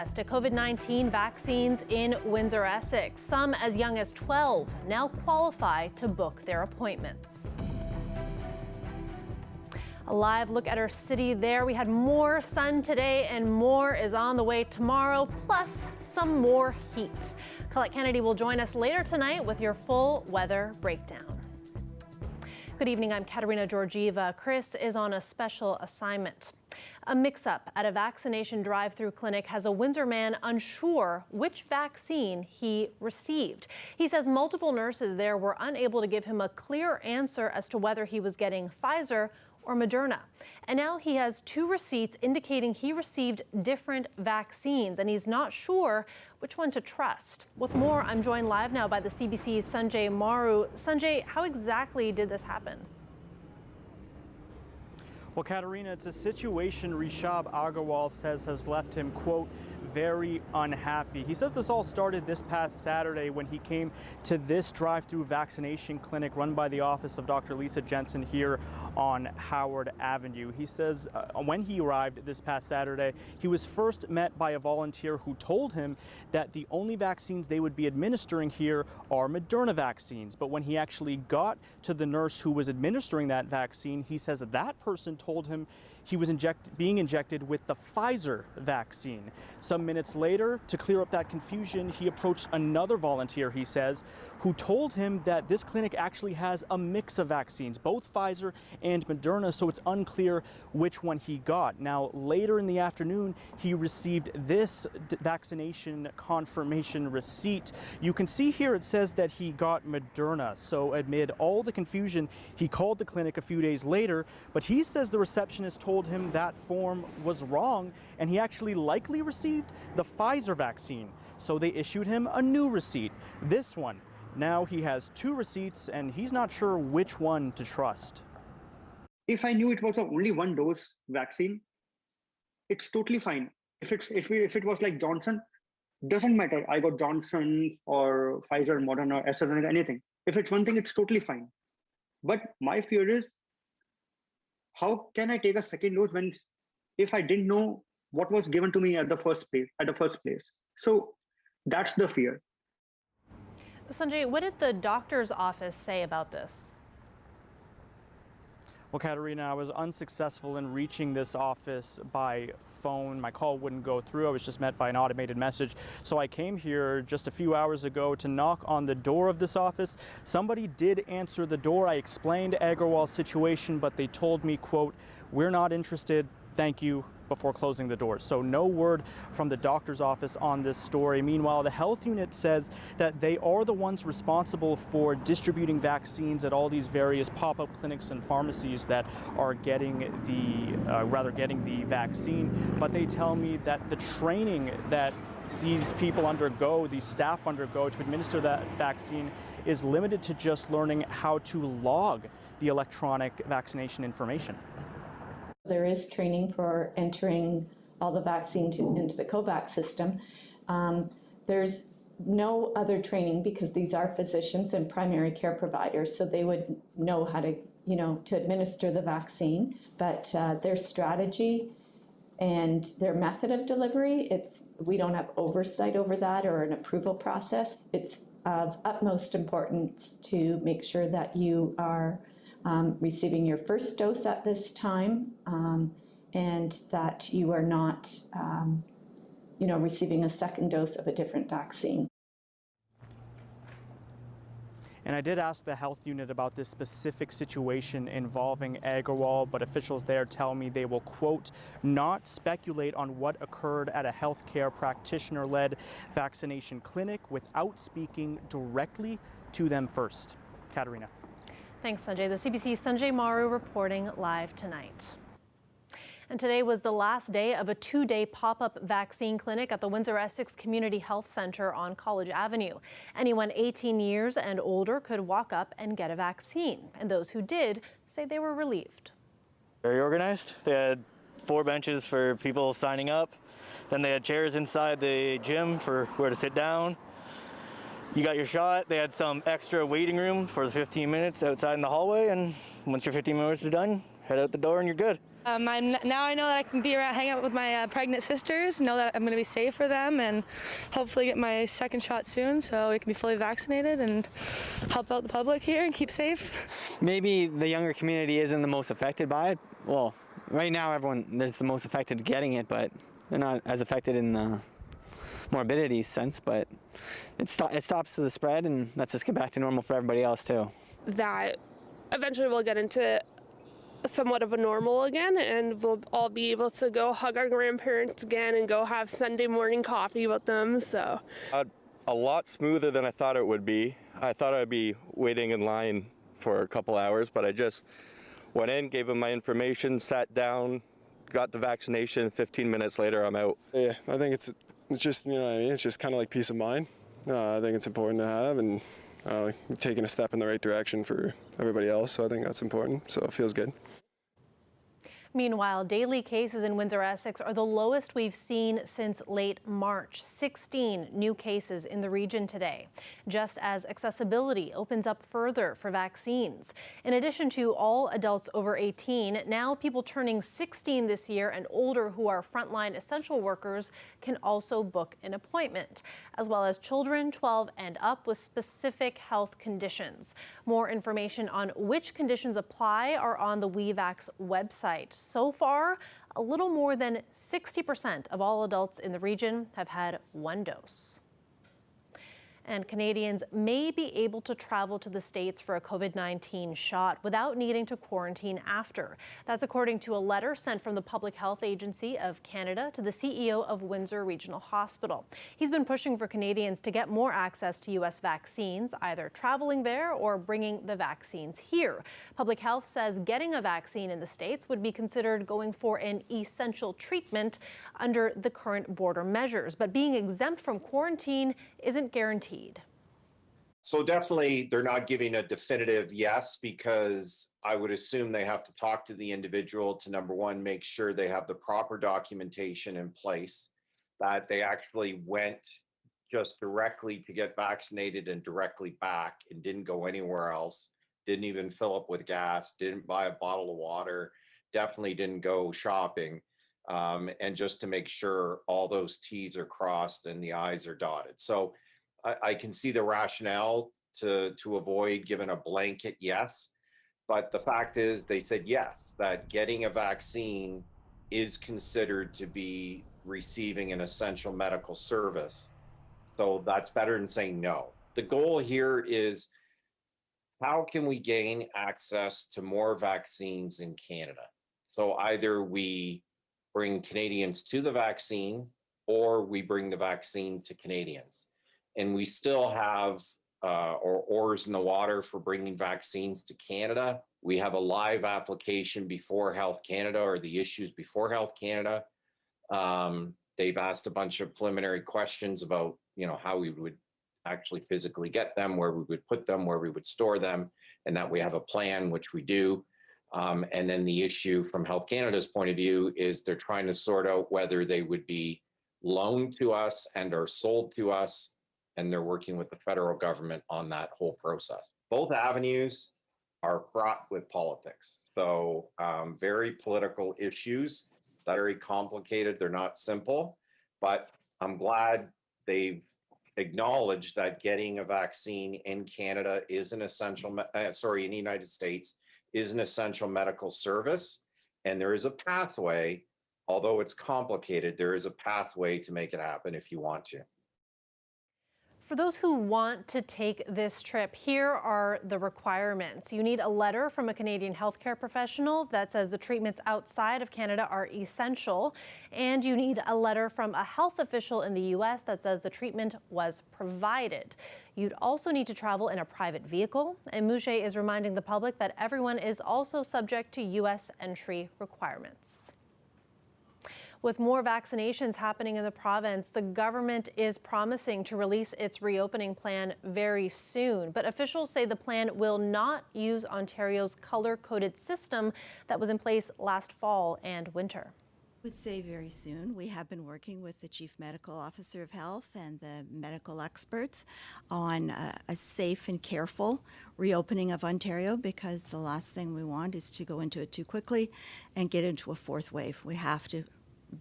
To COVID-19 vaccines in Windsor, Essex. Some as young as 12 now qualify to book their appointments. A live look at our city there. We had more sun today and more is on the way tomorrow, plus some more heat. Colette Kennedy will join us later tonight with your full weather breakdown. Good evening, I'm Katerina Georgieva. Chris is on a special assignment. A mix-up at a vaccination drive-through clinic has a Windsor man unsure which vaccine he received. He says multiple nurses there were unable to give him a clear answer as to whether he was getting Pfizer or Moderna. And now he has two receipts indicating he received different vaccines, and he's not sure which one to trust. With more, I'm joined live now by the CBC's Sanjay Maru. Sanjay, how exactly did this happen? Well, Katerina, it's a situation Rishab Agarwal says has left him, quote, very unhappy. He says this all started this past Saturday when he came to this drive-through vaccination clinic run by the office of Dr. Lisa Jensen here on Howard Avenue. He says when he arrived this past Saturday, he was first met by a volunteer who told him that the only vaccines they would be administering here are Moderna vaccines. But when he actually got to the nurse who was administering that vaccine, he says that person told him he was being injected with the Pfizer vaccine. Some minutes later, to clear up that confusion, he approached another volunteer, he says, who told him that this clinic actually has a mix of vaccines, both Pfizer and Moderna, so it's unclear which one he got. Now, later in the afternoon, he received this vaccination confirmation receipt. You can see here it says that he got Moderna, so amid all the confusion, he called the clinic a few days later, but he says the receptionist told him that form was wrong and he actually likely received the Pfizer vaccine. So they issued him a new receipt, this one. Now he has two receipts and he's not sure which one to trust. If I knew it was only one dose vaccine, it's totally fine. If it was like Johnson, doesn't matter. I got Johnson or Pfizer, Moderna, AstraZeneca, anything. If it's one thing, it's totally fine. But my fear is, how can I take a second dose if I didn't know what was given to me at the first place? So that's the fear. Sanjay, what did the doctor's office say about this? Well, Katerina, I was unsuccessful in reaching this office by phone. My call wouldn't go through. I was just met by an automated message. So I came here just a few hours ago to knock on the door of this office. Somebody did answer the door. I explained Agarwal's situation, but they told me, quote, "We're not interested. Thank you," before closing the door. So no word from the doctor's office on this story. Meanwhile, the health unit says that they are the ones responsible for distributing vaccines at all these various pop-up clinics and pharmacies that are getting the vaccine. But they tell me that the training that these people undergo, these staff undergo to administer that vaccine is limited to just learning how to log the electronic vaccination information. There is training for entering all the vaccine into the COVAX system. There's no other training because these are physicians and primary care providers, so they would know how to, to administer the vaccine. But their strategy and their method of delivery, we don't have oversight over that or an approval process. It's of utmost importance to make sure that you are receiving your first dose at this time, and that you are not, receiving a second dose of a different vaccine. And I did ask the health unit about this specific situation involving Agarwal, but officials there tell me they will, quote, not speculate on what occurred at a healthcare practitioner-led vaccination clinic without speaking directly to them first. Katerina. Thanks, Sanjay. The CBC's Sanjay Maru reporting live tonight. And today was the last day of a 2-day pop-up vaccine clinic at the Windsor Essex Community Health Center on College Avenue. Anyone 18 years and older could walk up and get a vaccine, and those who did say they were relieved. Very organized. They had 4 benches for people signing up. Then they had chairs inside the gym for where to sit down. You got your shot. They had some extra waiting room for the 15 minutes outside in the hallway, and once your 15 minutes are done, head out the door and you're good. Now I know that I can be around, hang out with my pregnant sisters, know that I'm going to be safe for them, and hopefully get my second shot soon so we can be fully vaccinated and help out the public here and keep safe. Maybe the younger community isn't the most affected by it. Well, right now everyone is the most affected getting it, but they're not as affected in the morbidity sense, but it stops the spread and lets us get back to normal for everybody else too. That eventually we'll get into somewhat of a normal again, and we'll all be able to go hug our grandparents again and go have Sunday morning coffee with them. So a lot smoother than I thought it would be. I thought I'd be waiting in line for a couple hours, but I just went in, gave them my information, sat down, got the vaccination. 15 minutes later, I'm out. Yeah, I think it's just, you know what I mean? It's just kind of like peace of mind. I think it's important to have, and taking a step in the right direction for everybody else. So I think that's important. So it feels good. Meanwhile, daily cases in Windsor, Essex are the lowest we've seen since late March. 16 new cases in the region today, just as accessibility opens up further for vaccines. In addition to all adults over 18, now people turning 16 this year and older who are frontline essential workers can also book an appointment, as well as children 12 and up with specific health conditions. More information on which conditions apply are on the WeVax website. So far, a little more than 60% of all adults in the region have had one dose. And Canadians may be able to travel to the States for a COVID-19 shot without needing to quarantine after. That's according to a letter sent from the Public Health Agency of Canada to the CEO of Windsor Regional Hospital. He's been pushing for Canadians to get more access to U.S. vaccines, either traveling there or bringing the vaccines here. Public Health says getting a vaccine in the States would be considered going for an essential treatment under the current border measures, but being exempt from quarantine isn't guaranteed. So definitely they're not giving a definitive yes, because I would assume they have to talk to the individual to, number one, make sure they have the proper documentation in place, that they actually went just directly to get vaccinated and directly back and didn't go anywhere else, didn't even fill up with gas, didn't buy a bottle of water, definitely didn't go shopping. And just to make sure all those T's are crossed and the I's are dotted. So I can see the rationale to avoid giving a blanket yes, but the fact is they said yes, that getting a vaccine is considered to be receiving an essential medical service. So that's better than saying no. The goal here is, how can we gain access to more vaccines in Canada? So either we bring Canadians to the vaccine or we bring the vaccine to Canadians. And we still have oars in the water for bringing vaccines to Canada. We have a live application before Health Canada, or the issues before Health Canada. They've asked a bunch of preliminary questions about, how we would actually physically get them, where we would put them, where we would store them, and that we have a plan, which we do. And then the issue from Health Canada's point of view is they're trying to sort out whether they would be loaned to us and are sold to us, and they're working with the federal government on that whole process. Both avenues are fraught with politics. So very political issues, very complicated. They're not simple, but I'm glad they've acknowledged that getting a vaccine in Canada is an essential, in the United States, is an essential medical service. And there is a pathway, although it's complicated, there is a pathway to make it happen if you want to. For those who want to take this trip, here are the requirements. You need a letter from a Canadian healthcare professional that says the treatments outside of Canada are essential, and you need a letter from a health official in the U.S. that says the treatment was provided. You'd also need to travel in a private vehicle, and Mouche is reminding the public that everyone is also subject to U.S. entry requirements. With more vaccinations happening in the province, the government is promising to release its reopening plan very soon. But officials say the plan will not use Ontario's color-coded system that was in place last fall and winter. Would say very soon. We have been working with the Chief Medical Officer of Health and the medical experts on a safe and careful reopening of Ontario, because the last thing we want is to go into it too quickly and get into a fourth wave. We have to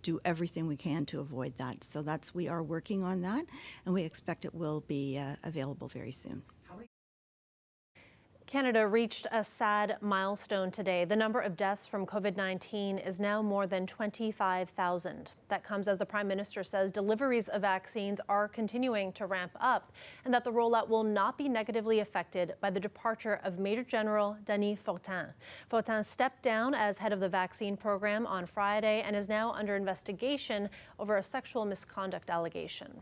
do everything we can to avoid that. So we are working on that, and we expect it will be available very soon. Canada reached a sad milestone today. The number of deaths from COVID-19 is now more than 25,000. That comes as the Prime Minister says deliveries of vaccines are continuing to ramp up and that the rollout will not be negatively affected by the departure of Major General Denis Fortin. Fortin stepped down as head of the vaccine program on Friday and is now under investigation over a sexual misconduct allegation.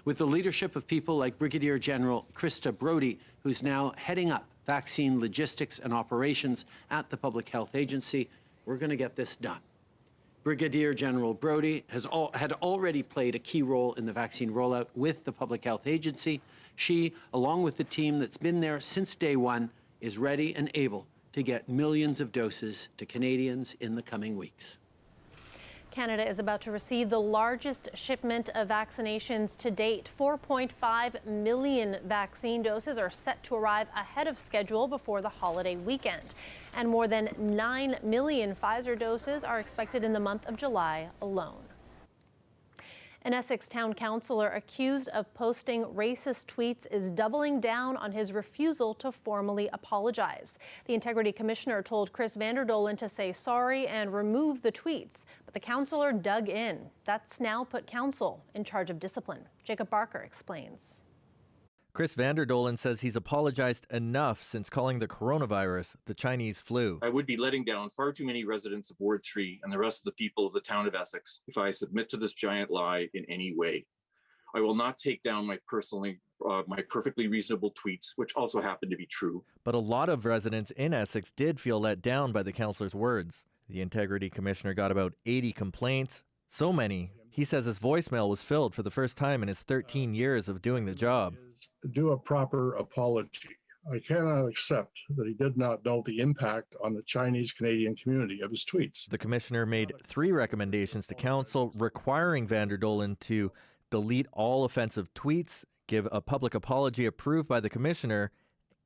With the leadership of people like Brigadier General Krista Brody, who's now heading up vaccine logistics and operations at the Public Health Agency, we're going to get this done. Brigadier General Brody had already played a key role in the vaccine rollout with the Public Health Agency. She, along with the team that's been there since day one, is ready and able to get millions of doses to Canadians in the coming weeks. Canada is about to receive the largest shipment of vaccinations to date. 4.5 million vaccine doses are set to arrive ahead of schedule before the holiday weekend. And more than 9 million Pfizer doses are expected in the month of July alone. An Essex town councillor accused of posting racist tweets is doubling down on his refusal to formally apologize. The Integrity Commissioner told Chris Vanderdolen to say sorry and remove the tweets, but the councillor dug in. That's now put council in charge of discipline. Jacob Barker explains. Chris Vanderdolen says he's apologized enough since calling the coronavirus the Chinese flu. I would be letting down far too many residents of Ward 3 and the rest of the people of the town of Essex if I submit to this giant lie in any way. I will not take down my perfectly reasonable tweets, which also happen to be true. But a lot of residents in Essex did feel let down by the councillor's words. The Integrity Commissioner got about 80 complaints. So many, he says his voicemail was filled for the first time in his 13 years of doing the job. Do a proper apology. I cannot accept that he did not know the impact on the Chinese Canadian community of his tweets. The commissioner made 3 recommendations to council requiring Vanderdolen to delete all offensive tweets, give a public apology approved by the commissioner,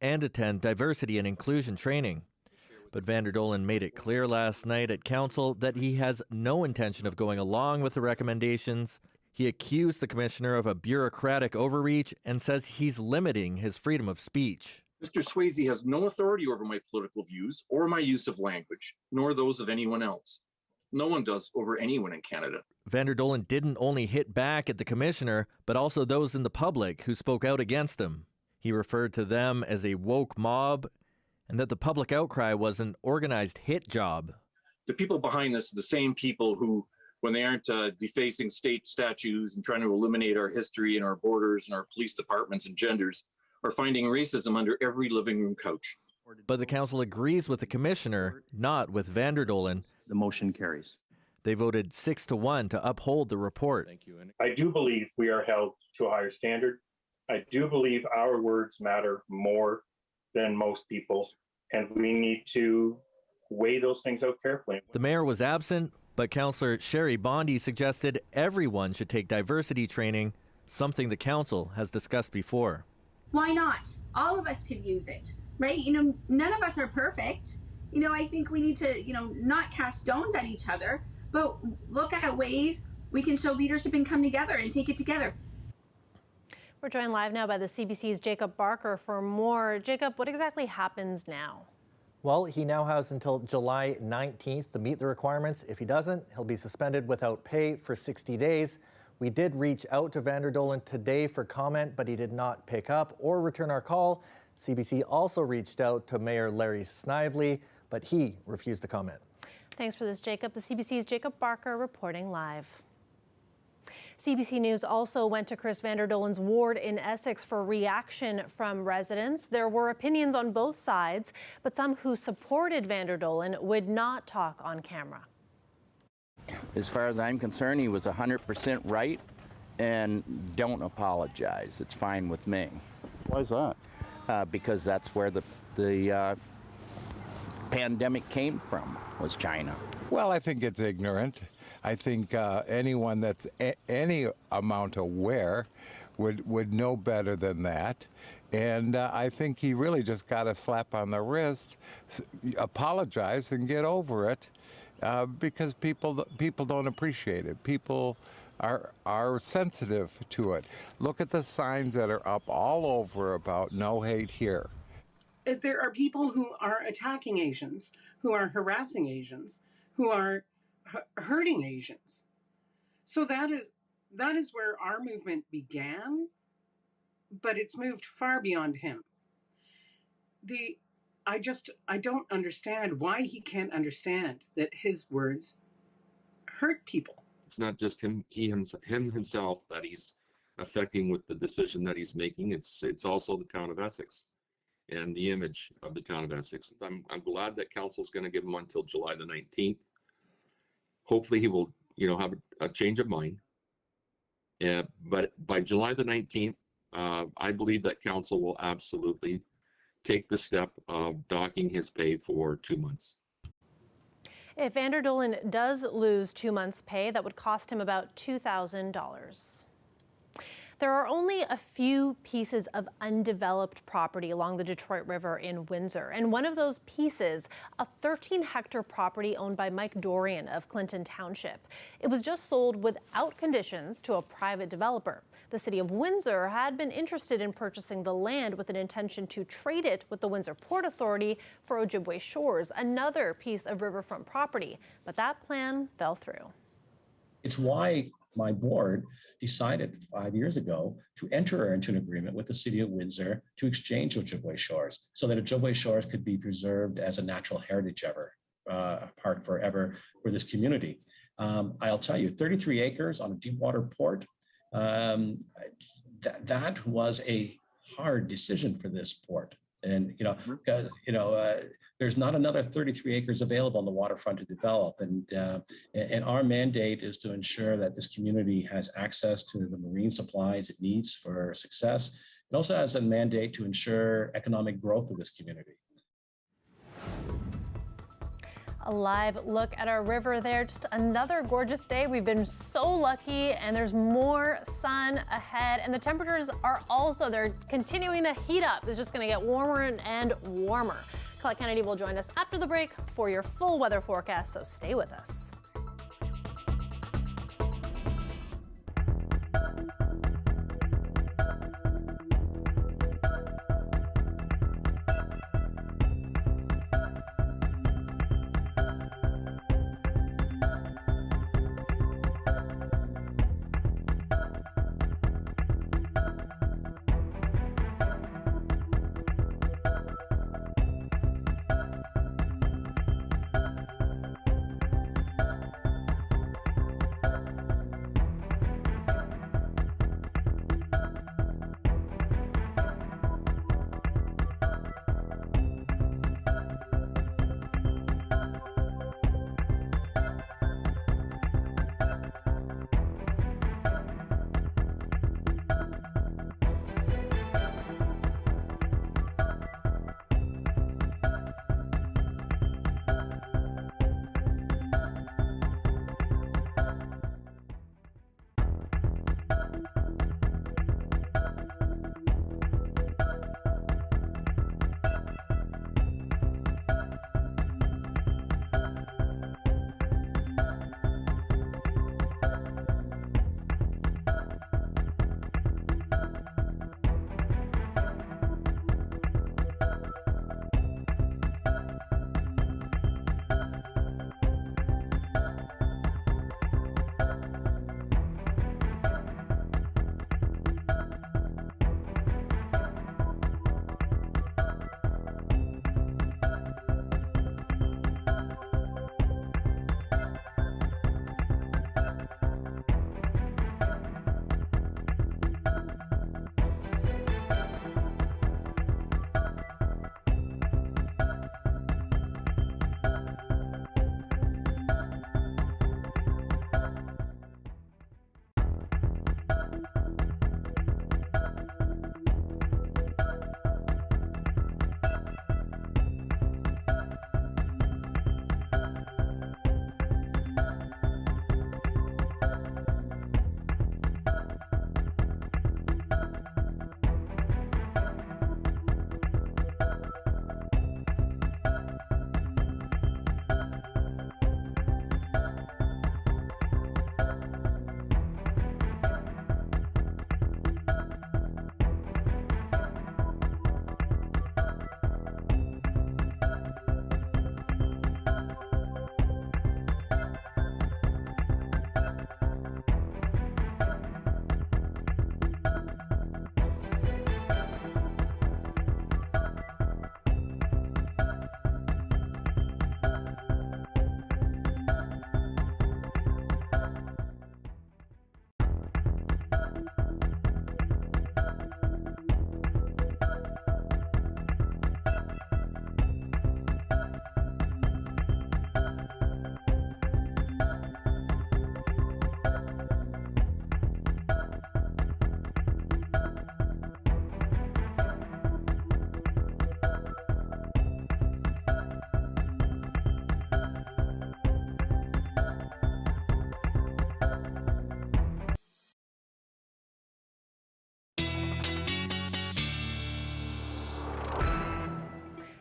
and attend diversity and inclusion training. But Vanderdolen made it clear last night at council that he has no intention of going along with the recommendations. He accused the commissioner of a bureaucratic overreach and says he's limiting his freedom of speech. Mr. Swayze has no authority over my political views or my use of language, nor those of anyone else. No one does over anyone in Canada. Vanderdolen didn't only hit back at the commissioner, but also those in the public who spoke out against him. He referred to them as a woke mob and that the public outcry was an organized hit job. The people behind this are the same people who, when they aren't defacing state statues and trying to eliminate our history and our borders and our police departments and genders, are finding racism under every living room couch. But the council agrees with the commissioner, not with Vanderdolen. The motion carries. They voted 6-1 to uphold the report. Thank you. I do believe we are held to a higher standard. I do believe our words matter more than most people's, and we need to weigh those things out carefully. The mayor was absent, but Councillor Sherry Bondi suggested everyone should take diversity training, something the council has discussed before. Why not? All of us could use it, right? None of us are perfect. I think we need to, not cast stones at each other, but look at ways we can show leadership and come together and take it together. We're joined live now by the CBC's Jacob Barker for more. Jacob, what exactly happens now? Well, he now has until July 19th to meet the requirements. If he doesn't, he'll be suspended without pay for 60 days. We did reach out to Vanderdolen today for comment, but he did not pick up or return our call. CBC also reached out to Mayor Larry Snively, but he refused to comment. Thanks for this, Jacob. The CBC's Jacob Barker reporting live. CBC News also went to Chris Vanderdolen's ward in Essex for reaction from residents. There were opinions on both sides, but some who supported Vanderdolen would not talk on camera. As far as I'm concerned, he was 100% right, and don't apologize. It's fine with me. Why is that? Because that's where the pandemic came from, was China. Well, I think it's ignorant. I think anyone that's any amount aware would know better than that. And I think he really just got a slap on the wrist, apologize and get over it, because people don't appreciate it. People are sensitive to it. Look at the signs that are up all over about no hate here. There are people who are attacking Asians, who are harassing Asians, who are hurting Asians. So that is where our movement began, but it's moved far beyond him. I don't understand why he can't understand that his words hurt people. It's not just him himself that he's affecting with the decision that he's making. It's also the town of Essex and the image of the town of Essex. I'm glad that council's going to give him until July the 19th. Hopefully he will, have a change of mind. But by July the 19th, I believe that council will absolutely take the step of docking his pay for 2 months. If Vander Dolen does lose 2 months' pay, that would cost him about $2,000. There are only a few pieces of undeveloped property along the Detroit River in Windsor, and one of those pieces, a 13-hectare property owned by Mike Dorian of Clinton Township. It was just sold without conditions to a private developer. The city of Windsor had been interested in purchasing the land with an intention to trade it with the Windsor Port Authority for Ojibwe Shores, another piece of riverfront property, but that plan fell through. It's why my board decided 5 years ago to enter into an agreement with the city of Windsor to exchange Ojibwe Shores so that Ojibwe Shores could be preserved as a natural heritage park forever for this community. I'll tell you, 33 acres on a deep water port, that was a hard decision for this port. And, there's not another 33 acres available on the waterfront to develop. And our mandate is to ensure that this community has access to the marine supplies it needs for success. It also has a mandate to ensure economic growth of this community. A live look at our river there. Just another gorgeous day. We've been so lucky, and there's more sun ahead. And the temperatures are also, they're continuing to heat up. It's just going to get warmer and warmer. Colette Kennedy will join us after the break for your full weather forecast, so stay with us.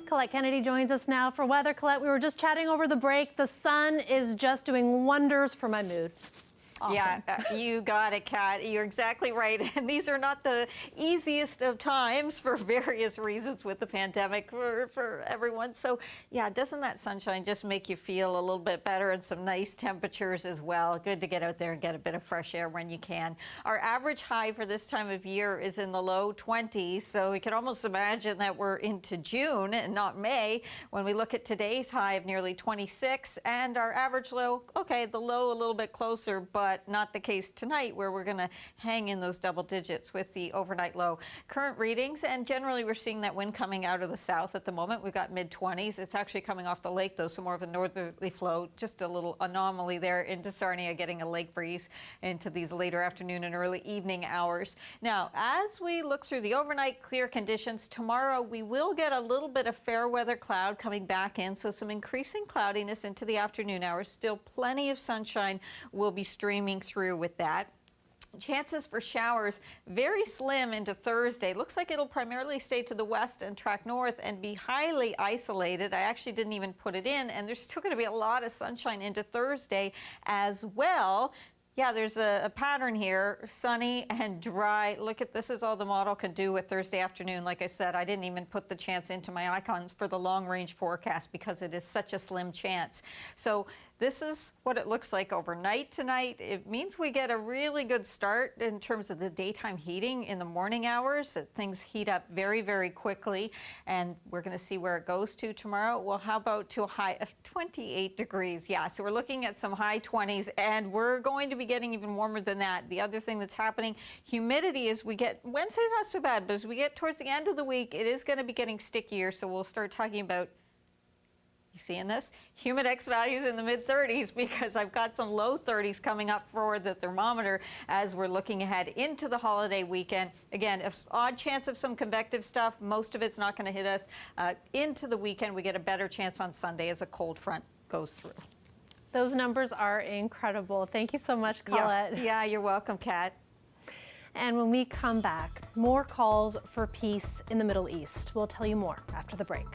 Colette Kennedy joins us now for weather. Colette, we were just chatting over the break. The sun is just doing wonders for my mood. Awesome. Yeah, you got it, Kat. You're exactly right. And these are not the easiest of times for various reasons with the pandemic for everyone. So, yeah, doesn't that sunshine just make you feel a little bit better, and some nice temperatures as well? Good to get out there and get a bit of fresh air when you can. Our average high for this time of year is in the low 20s, so we can almost imagine that we're into June and not May when we look at today's high of nearly 26, and our average low, okay, the low a little bit closer, but not the case tonight, where we're going to hang in those double digits with the overnight low. Current readings, and generally we're seeing that wind coming out of the south at the moment. We've got mid-20s. It's actually coming off the lake, though, so more of a northerly flow. Just a little anomaly there into Sarnia, getting a lake breeze into these later afternoon and early evening hours. Now, as we look through the overnight clear conditions, tomorrow we will get a little bit of fair weather cloud coming back in, so some increasing cloudiness into the afternoon hours. Still plenty of sunshine will be streaming through with that. Chances for showers very slim into Thursday. Looks like it'll primarily stay to the west and track north and be highly isolated. I actually didn't even put it in, and there's still going to be a lot of sunshine into Thursday as well. Yeah, there's a pattern here, sunny and dry. Look at this, is all the model can do with Thursday afternoon. Like I said, I didn't even put the chance into my icons for the long range forecast because it is such a slim chance. So this is what it looks like overnight tonight. It means we get a really good start in terms of the daytime heating in the morning hours. Things heat up very, very quickly, and we're going to see where it goes to tomorrow. Well, how about to a high of 28 degrees? Yeah, so we're looking at some high 20s, and we're going to be getting even warmer than that. The other thing that's happening, humidity, as we get, Wednesday's not so bad, but as we get towards the end of the week, it is going to be getting stickier, so we'll start talking about, you seeing this? Humidex values in the mid-30s, because I've got some low 30s coming up for the thermometer as we're looking ahead into the holiday weekend. Again, if odd chance of some convective stuff, most of it's not going to hit us. Into the weekend, we get a better chance on Sunday as a cold front goes through. Those numbers are incredible. Thank you so much, Colette. Yeah, you're welcome, Kat. And when we come back, more calls for peace in the Middle East. We'll tell you more after the break.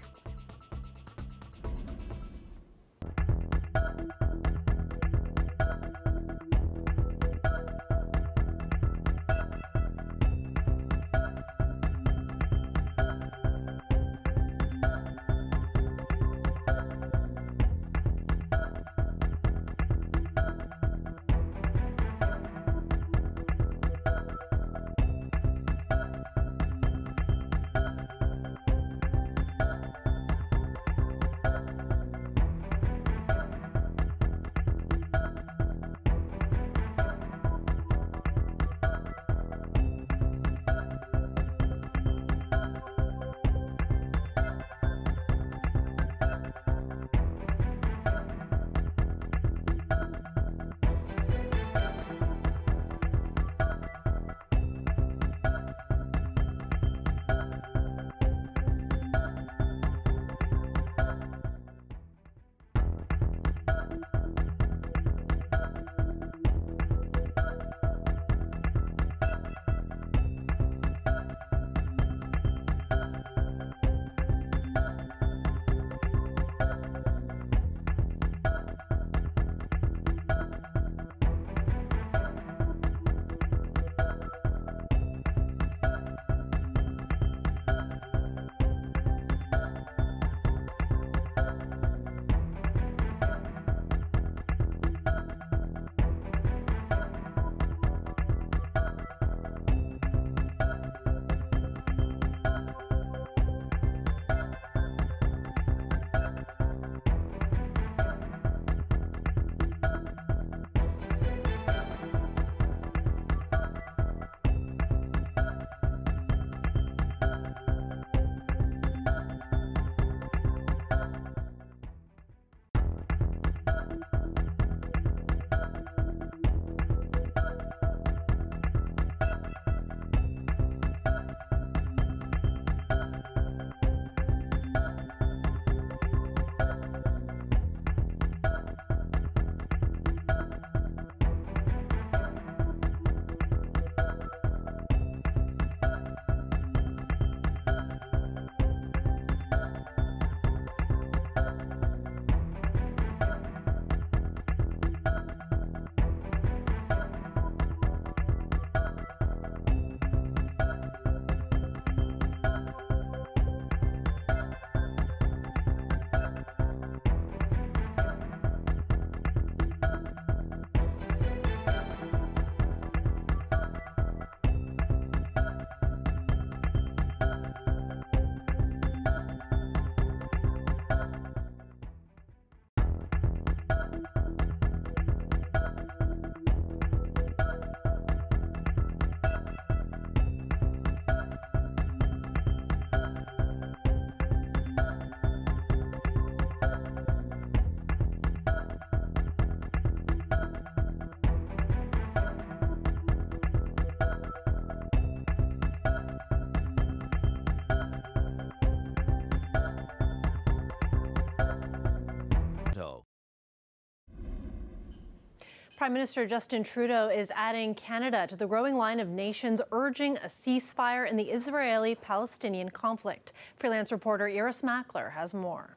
Prime Minister Justin Trudeau is adding Canada to the growing line of nations urging a ceasefire in the Israeli-Palestinian conflict. Freelance reporter Iris Mackler has more.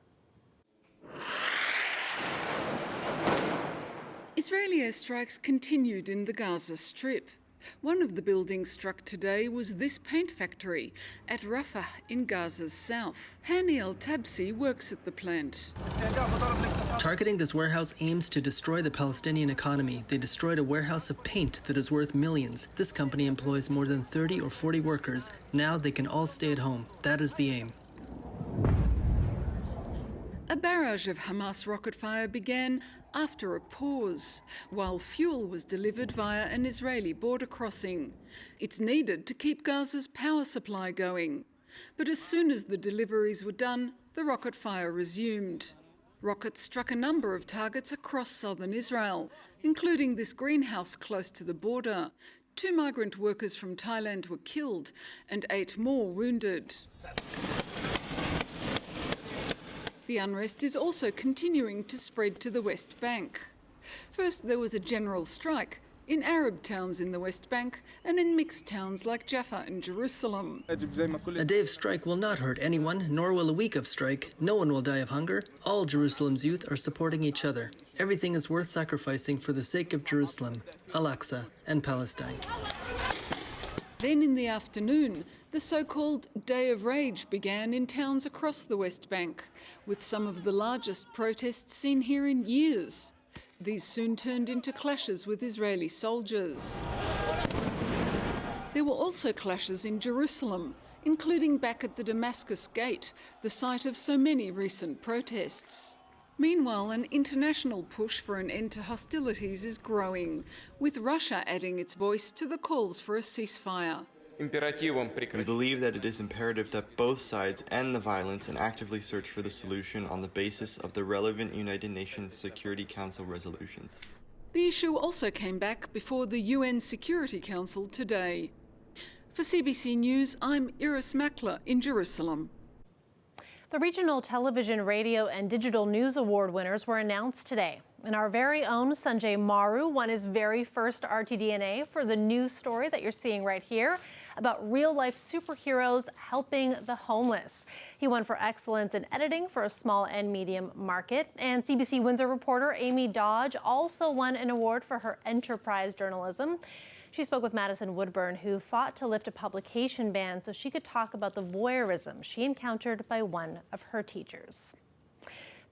Israeli airstrikes continued in the Gaza Strip. One of the buildings struck today was this paint factory at Rafah in Gaza's south. Hani El-Tabsi works at the plant. Targeting this warehouse aims to destroy the Palestinian economy. They destroyed a warehouse of paint that is worth millions. This company employs more than 30 or 40 workers. Now they can all stay at home. That is the aim. A barrage of Hamas rocket fire began after a pause, while fuel was delivered via an Israeli border crossing. It's needed to keep Gaza's power supply going. But as soon as the deliveries were done, the rocket fire resumed. Rockets struck a number of targets across southern Israel, including this greenhouse close to the border. 2 migrant workers from Thailand were killed and 8 more wounded. The unrest is also continuing to spread to the West Bank. First, there was a general strike in Arab towns in the West Bank and in mixed towns like Jaffa and Jerusalem. A day of strike will not hurt anyone, nor will a week of strike. No one will die of hunger. All Jerusalem's youth are supporting each other. Everything is worth sacrificing for the sake of Jerusalem, Al-Aqsa, and Palestine. Then in the afternoon, the so-called Day of Rage began in towns across the West Bank, with some of the largest protests seen here in years. These soon turned into clashes with Israeli soldiers. There were also clashes in Jerusalem, including back at the Damascus Gate, the site of so many recent protests. Meanwhile, an international push for an end to hostilities is growing, with Russia adding its voice to the calls for a ceasefire. We believe that it is imperative that both sides end the violence and actively search for the solution on the basis of the relevant United Nations Security Council resolutions. The issue also came back before the UN Security Council today. For CBC News, I'm Iris Mackler in Jerusalem. The Regional Television, Radio and Digital News Award winners were announced today. And our very own Sanjay Maru won his very first RTDNA for the news story that you're seeing right here about real-life superheroes helping the homeless. He won for excellence in editing for a small and medium market. And CBC Windsor reporter Amy Dodge also won an award for her enterprise journalism. She spoke with Madison Woodburn, who fought to lift a publication ban so she could talk about the voyeurism she encountered by one of her teachers.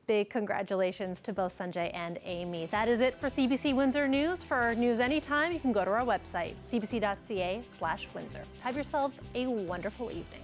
Big congratulations to both Sanjay and Amy. That is it for CBC Windsor News. For news anytime, you can go to our website, cbc.ca/Windsor. Have yourselves a wonderful evening.